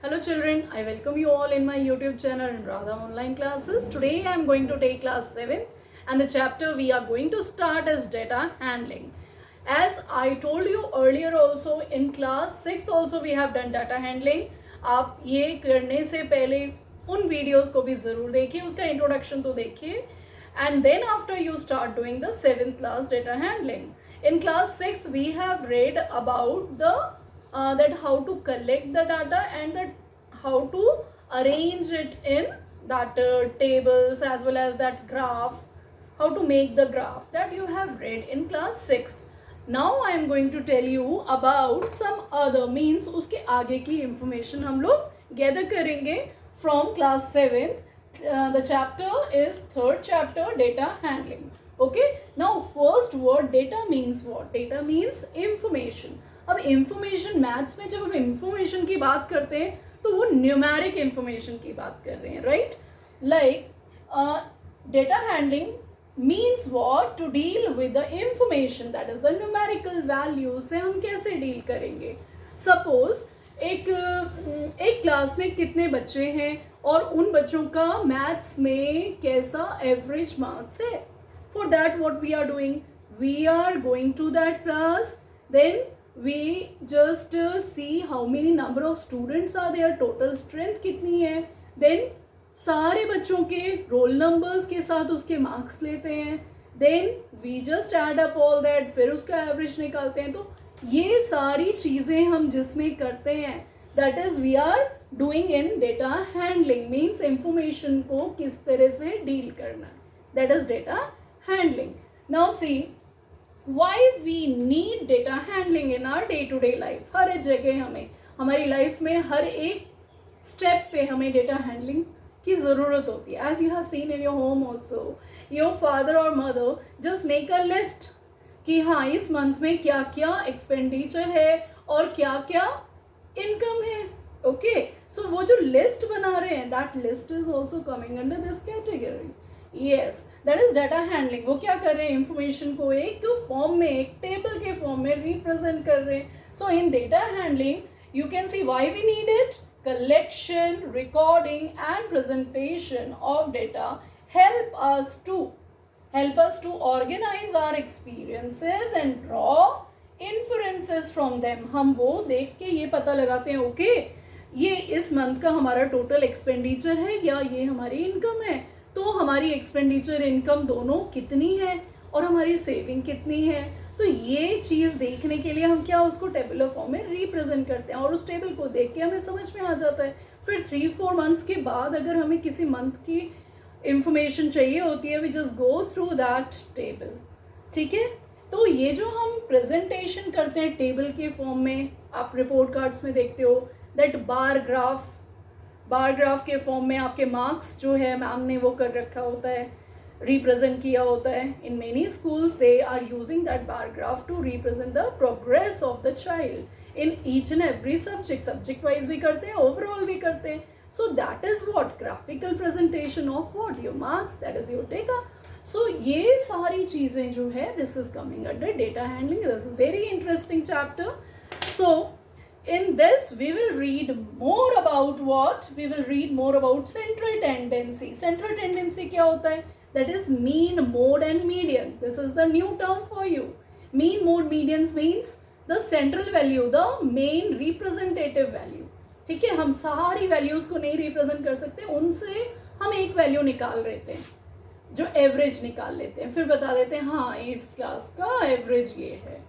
Hello children, I welcome you all in my YouTube channel Radha Online Classes. Today I am going to take class 7th and the chapter we are going to start is data handling. As I told you earlier also in class 6 also we have done data handling. आप ये करने से पहले उन videos को भी ज़रूर देखिए, उसका इंट्रोडक्शन तो देखिए and then after you start doing the 7th class data handling. In class 6 we have read about the that how to collect the data and that how to arrange it in that tables as well as that graph, how to make the graph that you have read in class 6. Now I am going to tell you about some other means उसके आगे की information हम लोग gather करेंगे from class 7th. The chapter is third chapter, data handling. Okay, now first word data means what? Data means information. अब information maths में जब हम इंफॉर्मेशन की बात करते हैं तो वो न्यूमेरिक इंफॉर्मेशन की बात कर रहे हैं, right? Like data handling means what? To deal with the information that is the numerical value से हम कैसे डील करेंगे. सपोज एक क्लास में कितने बच्चे हैं और उन बच्चों का मैथ्स में कैसा एवरेज मार्क्स है. For that what we are doing, we are going to that class, then we just see how many number of students are there, total strength कितनी है, then सारे बच्चों के रोल नंबर्स के साथ उसके मार्क्स लेते हैं, then we just add up all that, फिर उसका एवरेज निकालते हैं. तो ये सारी चीज़ें हम जिसमें करते हैं that is we are doing in data handling, means information को किस तरह से डील करना है, that is data handling. Now see why we need data handling in our day to day life. हर एक जगह हमें हमारी लाइफ में हर एक स्टेप पे हमें डेटा हैंडलिंग की ज़रूरत होती है. As you have seen in your home also, your father और mother just make a list कि हाँ इस मंथ में क्या क्या एक्सपेंडिचर है और क्या क्या इनकम है. ओके, सो वो जो लिस्ट बना रहे हैं that list is also coming under this category. Yes, that is data handling. वो क्या कर रहे हैं, इंफॉर्मेशन को एक फॉर्म में, एक टेबल के फॉर्म में रिप्रेजेंट कर रहे हैं. So in data handling you can see why we need it. Collection, recording and presentation of data help us to organize our experiences and draw inferences from them. हम वो देख के ये पता लगाते हैं ओके ये इस मंथ का हमारा टोटल एक्सपेंडिचर है या ये हमारी इनकम है, तो हमारी एक्सपेंडिचर इनकम दोनों कितनी है और हमारी सेविंग कितनी है. तो ये चीज़ देखने के लिए हम क्या उसको टेबुलर फॉर्म में रिप्रेजेंट करते हैं और उस टेबल को देख के हमें समझ में आ जाता है. फिर 3-4 मंथ्स के बाद अगर हमें किसी मंथ की इंफॉर्मेशन चाहिए होती है we just go through that table. ठीक है, तो ये जो हम प्रेजेंटेशन करते हैं टेबल के फॉर्म में, आप रिपोर्ट कार्ड्स में देखते हो दैट बार ग्राफ के फॉर्म में आपके मार्क्स जो है मैम ने वो कर रखा होता है, रिप्रेजेंट किया होता है. In many schools they are using that bar graph to represent the progress of the child in each and every subject wise भी करते हैं, ओवरऑल भी करते हैं. So that is what graphical presentation of what your marks, that is your data. So ये सारी चीज़ें जो है this is coming under data handling. This is very interesting chapter. So in this we will read more about what? We will read more about central tendency. Central tendency क्या होता है? That is mean, mode and median. This is the new term for you. Mean, mode, median means the central value, the main representative value. ठीक है, हम सारी values को नहीं represent कर सकते, उनसे हम एक वैल्यू निकाल लेते हैं जो एवरेज निकाल लेते हैं, फिर बता देते हैं हाँ इस क्लास का एवरेज ये है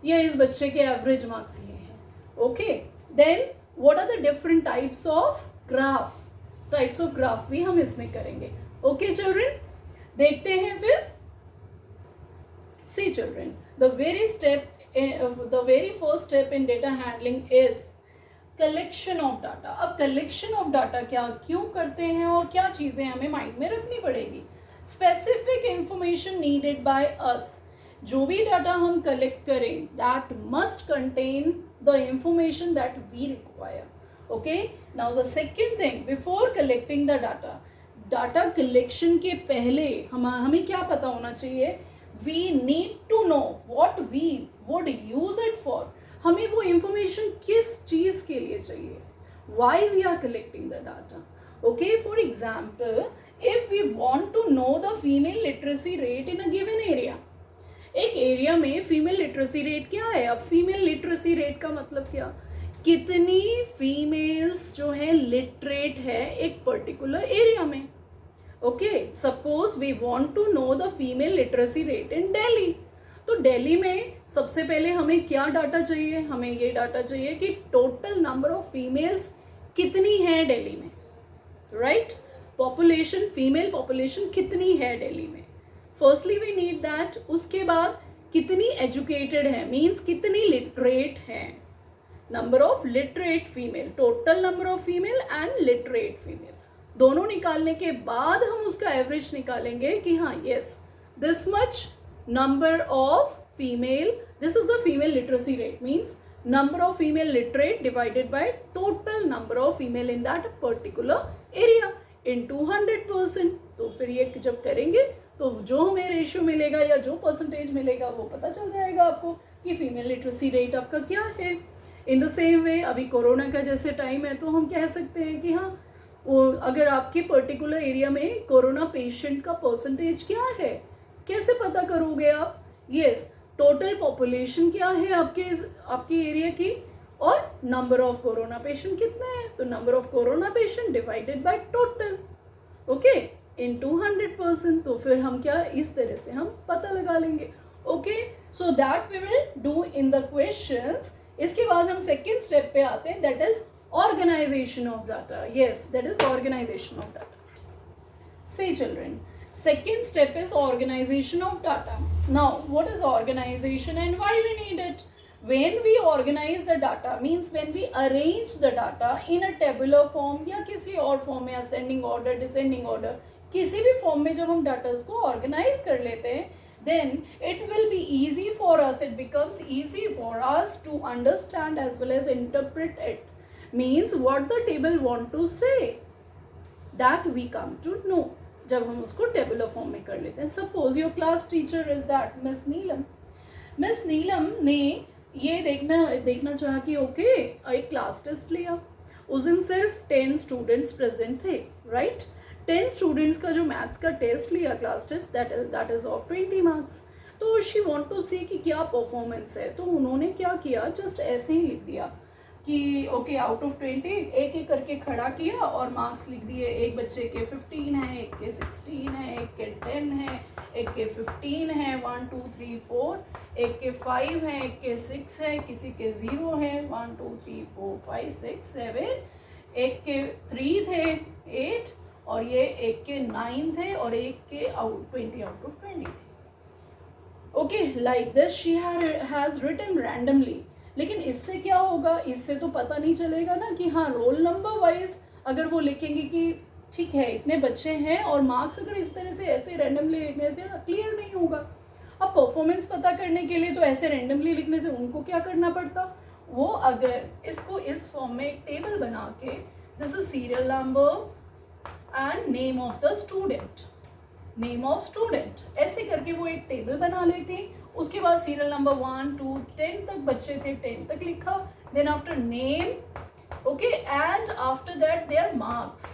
या इस बच्चे के एवरेज मार्क्स ये हैं. Okay, then what are the different types of graph भी हम इसमें करेंगे. ओके चिल्ड्रन, देखते हैं फिर. See children, the very first step in data handling is collection of data. अब कलेक्शन ऑफ डाटा क्यों करते हैं और क्या चीज़ें हमें माइंड में रखनी पड़ेगी. Specific information needed by us. जो भी डाटा हम कलेक्ट करें that must contain the information that we require. Okay, now the second thing, before collecting the data collection के पहले हमें क्या पता होना चाहिए. We need to know what we would use it for. हमें वो इंफॉर्मेशन किस चीज़ के लिए चाहिए. why we are collecting the data. Okay, for example, if we want to know the female literacy rate in a given area, एक area में female literacy rate क्या है. अब फीमेल लिटरेसी रेट का मतलब क्या, कितनी फीमेल्स जो है लिटरेट है एक पर्टिकुलर एरिया में. Okay, suppose we want to know the female literacy rate in Delhi. तो दिल्ली में सबसे पहले हमें क्या डाटा चाहिए, हमें ये डाटा चाहिए कि टोटल नंबर ऑफ फीमेल्स कितनी है दिल्ली में, राइट. पॉपुलेशन, फीमेल पॉपुलेशन कितनी है दिल्ली में. Firstly we need that. उसके बाद कितनी एजुकेटेड है, मीन्स कितनी लिटरेट है. Number of literate female, total number of female and literate female, दोनों निकालने के बाद हम उसका एवरेज निकालेंगे कि हाँ yes this much number of female, this is the female literacy rate, means number of female literate divided by total number of female in that particular area into 100%. तो फिर ये जब करेंगे तो जो हमें रेशियो मिलेगा या जो परसेंटेज मिलेगा वो पता चल जाएगा आपको कि फीमेल लिटरेसी रेट आपका क्या है. इन द सेम वे अभी कोरोना का जैसे टाइम है तो हम कह सकते हैं कि हाँ वो अगर आपके पर्टिकुलर एरिया में कोरोना पेशेंट का परसेंटेज क्या है, कैसे पता करोगे आप. यस, टोटल पॉपुलेशन क्या है आपके एरिया की और नंबर ऑफ कोरोना पेशेंट कितने हैं. तो number of corona patient divided by total, okay, into 100%. तो फिर हम क्या इस तरह से हम पता लगा लेंगे. Okay, so that we will do in the questions. इसके बाद हम सेकेंड स्टेप पे आते हैं, that is organisation of data. Yes, that is organisation of data. Say children, second step is organization of data. Now, what is organization and why we need it? When we organize the data, means when we arrange the data in a tabular form या किसी और form में ascending order, descending order, किसी भी form में जब हम data को organize कर लेते हैं, then it will be easy for us, it becomes easy for us to understand as well as interpret it. Means what the table want to say, that we come to know जब हम उसको tabular form में कर लेते हैं. Suppose your class teacher is that miss Neelam. Miss Neelam ने ये देखना चाहा कि ओके एक क्लास टेस्ट लिया. उस दिन सिर्फ 10 स्टूडेंट्स प्रेजेंट थे, राइट. 10 स्टूडेंट्स का जो मैथ्स का टेस्ट लिया, class test, that is of 20 marks. तो शी वांट टू सी कि क्या परफॉर्मेंस है. तो उन्होंने क्या किया, जस्ट ऐसे ही लिख दिया कि ओके आउट ऑफ 20 एक एक करके खड़ा किया और मार्क्स लिख दिए. एक बच्चे के 15 है, एक के 16 है, एक के 10 है, एक के 15 है, 1 2 3 4, एक के 5 है, एक के 6 है, किसी के 0 है, 1 2 3 4 5 6 7, एक के 3 थे 8 और ये एक के 9 थे और एक के 20 आउट ऑफ 20 थे. Okay, like this she has written randomly. लेकिन इससे क्या होगा, इससे तो पता नहीं चलेगा ना कि हाँ रोल नंबर वाइज अगर वो लिखेंगे कि ठीक है इतने बच्चे हैं और मार्क्स अगर इस तरह से ऐसे रैंडमली लिखने से क्लियर नहीं होगा. अब परफॉर्मेंस पता करने के लिए तो ऐसे रैंडमली लिखने से उनको क्या करना पड़ता, वो अगर इसको इस फॉर्म में एक टेबल बना के this is serial number and name of the student, name of student, ऐसे करके वो एक टेबल बना लेती. उसके बाद सीरियल नंबर 1 2 10 तक बच्चे थे, 10 तक लिखा. Then after name, okay, and after that their marks.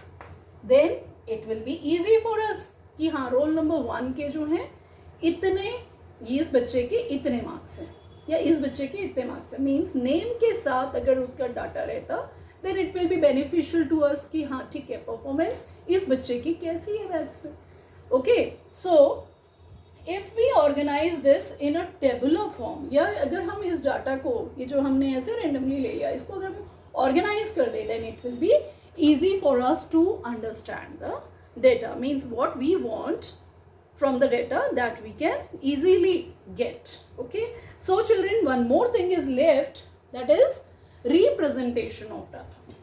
Then it will be easy for us कि हाँ रोल नंबर 1 के जो हैं इतने, इस बच्चे के इतने मार्क्स हैं या इस बच्चे के इतने मार्क्स हैं. मीन्स नेम के साथ अगर उसका डाटा रहता then it will be beneficial to us कि हाँ ठीक है परफॉर्मेंस इस बच्चे की कैसी है मैथ्स में. Okay, so if we organise this in a tabular form, या अगर हम इस डाटा को, ये जो हमने ऐसे रेंडमली ले लिया, इसको अगर हम ऑर्गेनाइज कर दे then it will be easy for us to understand the data. Means what we want from the data that we can easily get. Okay, so children, one more thing is left, that is representation of data.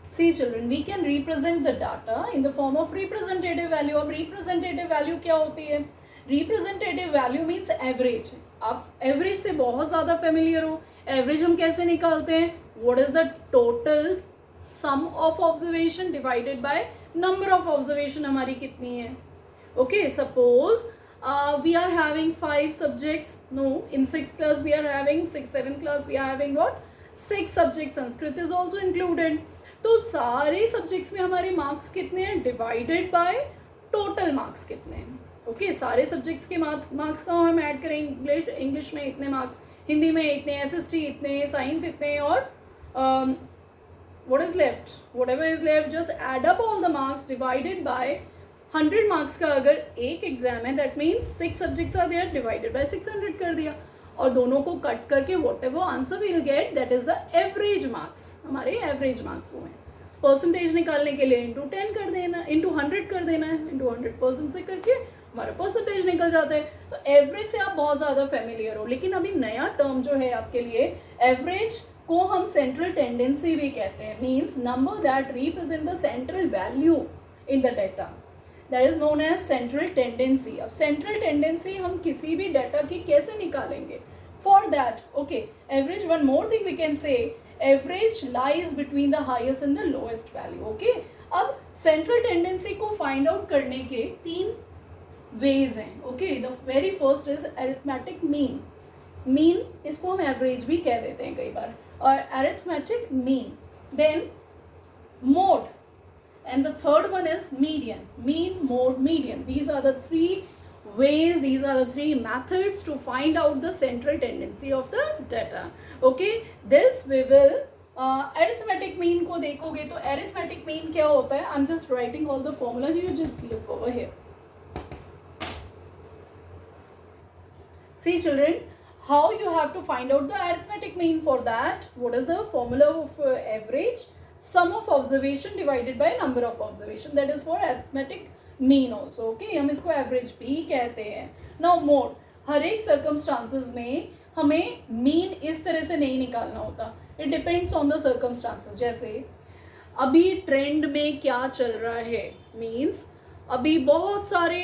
See children, we can represent the data in the form of representative value. अब representative value क्या होती है? Representative value means average. आप average से बहुत ज़्यादा familiar हो. Average हम कैसे निकालते हैं? What is the total sum of observation divided by number of observation हमारी कितनी है. Okay, suppose we are having 5 subjects. No, in 6th class we are having 7th class we are having what? 6 subjects. Sanskrit is also included. तो सारे subjects में हमारे marks कितने हैं, divided by total marks कितने हैं. ओके, सारे subjects के मार्क्स का हम ऐड करें. इंग्लिश में इतने मार्क्स, हिंदी में इतने, SST इतने, साइंस इतने, और what is left, whatever is left, just add up all the marks divided by 100 marks का अगर एक एग्जाम है, that means 6 subjects are there, divided by 600 कर दिया, और दोनों को कट करके whatever answer we'll get, that is the average marks. हमारे average marks वो हैं. परसेंटेज निकालने के लिए इंटू 10 कर देना, इंटू 100 कर देना है, इंटू 100% से करके हमारा परसेंटेज निकल जाता है. तो एवरेज से आप बहुत ज़्यादा फेमिलियर हो. लेकिन अभी नया टर्म जो है आपके लिए, एवरेज को हम सेंट्रल टेंडेंसी भी कहते हैं. Means number that represent the central value in the data, that is known as central tendency. अब सेंट्रल टेंडेंसी हम किसी भी डेटा की कैसे निकालेंगे? For that, okay, average, one more thing we can say, average lies between the highest and the lowest value. Okay, अब central tendency को find out करने के 3 वेज हैं. Okay, the very first is arithmetic mean. Mean, इसको हम average भी कह देते हैं कई बार, और arithmetic mean. Then mode, and the third one is median. Mean, mode, median. These are the 3 ways, these are the 3 methods to find out the central tendency of the data. Okay, this we will arithmetic mean को देखोगे तो arithmetic mean क्या होता है? I'm just writing all the formulas, you just look over here. See children, how you have to find out the arithmetic mean. For that, what is the formula of average? Sum of observation divided by number of observation, that is for arithmetic mean also. Okay, हम इसको average भी कहते हैं. Now mode, हर एक circumstances में हमें mean इस तरह से नहीं निकालना होता. It depends on the circumstances. जैसे अभी ट्रेंड में क्या चल रहा है, मीन्स अभी बहुत सारे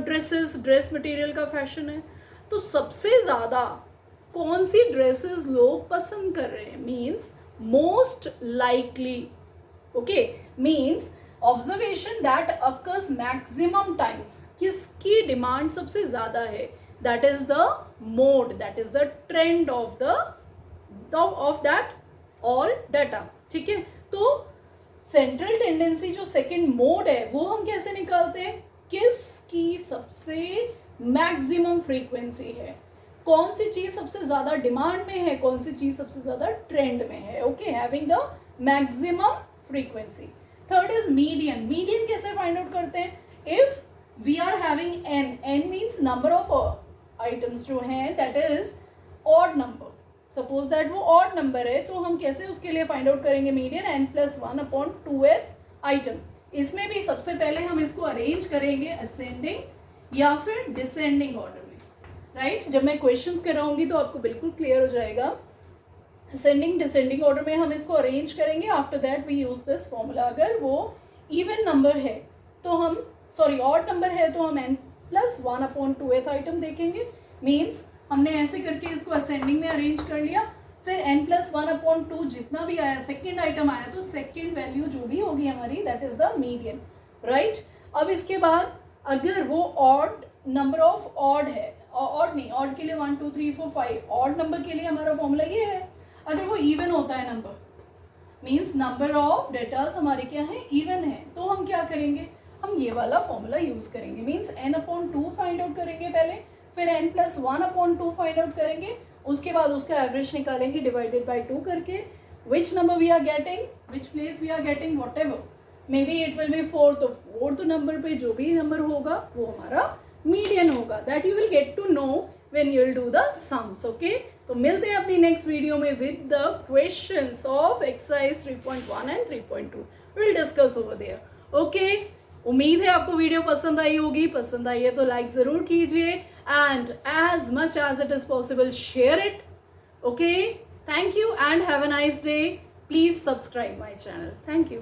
ड्रेस मटेरियल का फैशन है, तो सबसे ज़्यादा कौन सी ड्रेसेस लोग पसंद कर रहे हैं, means most likely. Okay, means observation that occurs maximum times, किसकी डिमांड सबसे ज़्यादा है, that is the mode, that is the trend of that all data. ठीक है, तो सेंट्रल टेंडेंसी जो सेकंड मोड है वो हम कैसे निकालते हैं, किसकी सबसे मैक्सिमम फ्रीक्वेंसी है, कौन सी चीज सबसे ज्यादा डिमांड में है, कौन सी चीज सबसे ज्यादा ट्रेंड में है. Okay, having the maximum frequency. Third is median. Median कैसे फाइंड आउट करते हैं? If we are having n means number of items जो हैं, that is odd number. Suppose that वो ऑड नंबर है, तो हम कैसे उसके लिए फाइंड आउट करेंगे मीडियन? n+1/2th item. इसमें भी सबसे पहले हम इसको अरेंज करेंगे असेंडिंग या फिर डिसेंडिंग ऑर्डर. राइट, जब मैं क्वेश्चंस कराऊंगी तो आपको बिल्कुल क्लियर हो जाएगा. असेंडिंग डिसेंडिंग ऑर्डर में हम इसको अरेंज करेंगे. After that we use this formula. अगर वो इवन नंबर है तो हम, सॉरी ऑड नंबर है तो हम n+1/2th आइटम देखेंगे. मीन्स हमने ऐसे करके इसको असेंडिंग में अरेंज कर लिया, फिर n+1/2 जितना भी आया, सेकेंड आइटम आया, तो सेकेंड वैल्यू जो भी होगी हमारी, that is the median. Right, अब इसके बाद अगर वो ऑड नंबर ऑफ ऑड है, ऑड नहीं, ऑड के लिए 1 2 3 4 5, ऑड नंबर के लिए हमारा फॉर्मूला ये है. अगर वो इवन होता है number, means number of datas हमारे क्या है, इवन है, तो हम क्या करेंगे, हम ये वाला फॉर्मूला यूज करेंगे. मीन्स n/2 फाइंड आउट करेंगे पहले, फिर n+1/2 फाइंड आउट करेंगे, उसके बाद उसका एवरेज निकालेंगे डिवाइडेड बाई 2 करके. Which number we are getting, which place we are getting, whatever, may be it will be 4th, तो 4th नंबर पे जो भी नंबर होगा वो हमारा मीडियन होगा. That you will get to know when you will do the sums. Okay, तो मिलते हैं अपनी नेक्स्ट वीडियो में with the questions of exercise 3.1 and 3.2. Will discuss over there. Okay, उम्मीद है आपको वीडियो पसंद आई होगी. पसंद आई है तो लाइक ज़रूर कीजिए, and as much as it is possible share it. Okay, thank you and have a nice day. Please subscribe my channel. Thank you.